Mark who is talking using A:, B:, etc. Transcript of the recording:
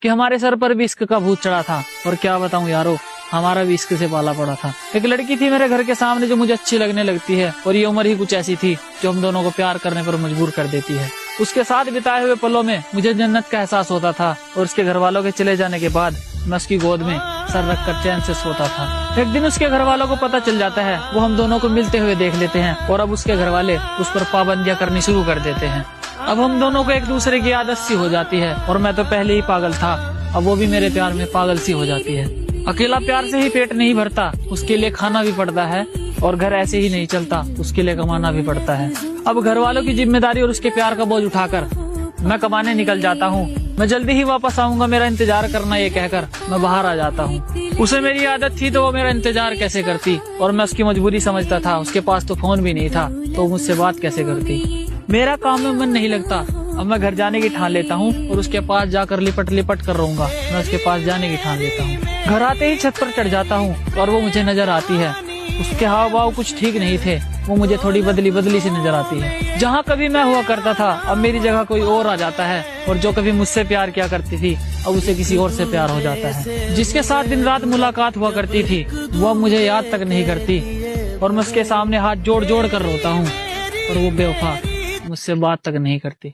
A: कि हमारे सर पर भी इश्क का भूत चढ़ा था। और क्या बताऊं यारो, हमारा भी इश्क से पाला पड़ा था। एक लड़की थी मेरे घर के सामने जो मुझे अच्छी लगने लगती है, और ये उम्र ही कुछ ऐसी थी जो हम दोनों को प्यार करने पर मजबूर कर देती है। उसके साथ बिताए हुए पलों में मुझे जन्नत का एहसास होता था, और उसके घर वालों के चले जाने के बाद मैं उसकी गोद में सर रखकर चैन से सोता था। एक दिन उसके घर वालों को पता चल जाता है, वो हम दोनों को मिलते हुए देख लेते हैं, और अब उसके घर वाले उस पर पाबंदियां करनी शुरू कर देते हैं। अब हम दोनों को एक दूसरे की आदत सी हो जाती है, और मैं तो पहले ही पागल था, अब वो भी मेरे प्यार में पागल सी हो जाती है। अकेला प्यार से ही पेट नहीं भरता, उसके लिए खाना भी पड़ता है, और घर ऐसे ही नहीं चलता, उसके लिए कमाना भी पड़ता है। अब घर वालों की जिम्मेदारी और उसके प्यार का बोझ उठाकर मैं कमाने निकल जाता हूँ। मैं जल्दी ही वापस आऊंगा, मेरा इंतजार करना, ये कहकर मैं बाहर आ जाता हूँ। उसे मेरी आदत थी तो वो मेरा इंतजार कैसे करती, और मैं उसकी मजबूरी समझता था। उसके पास तो फोन भी नहीं था, तो मुझसे बात कैसे करती। मेरा काम में मन नहीं लगता, अब मैं घर जाने की ठान लेता हूँ, और उसके पास जाकर लिपट लिपट कर रहूंगा। मैं उसके पास जाने की ठान लेता हूँ। घर आते ही छत पर चढ़ जाता हूँ, और वो मुझे नजर आती है। उसके हाव भाव कुछ ठीक नहीं थे, वो मुझे थोड़ी बदली बदली सी नजर आती है। जहाँ कभी मैं हुआ करता था, अब मेरी जगह कोई और आ जाता है, और जो कभी मुझसे प्यार किया करती थी, अब उसे किसी और से प्यार हो जाता है। जिसके साथ दिन रात मुलाकात हुआ करती थी, वो अब मुझे याद तक नहीं करती, और मैं उसके सामने हाथ जोड़ जोड़ कर रोता हूँ, और वो बेवफा मुझसे बात तक नहीं करती।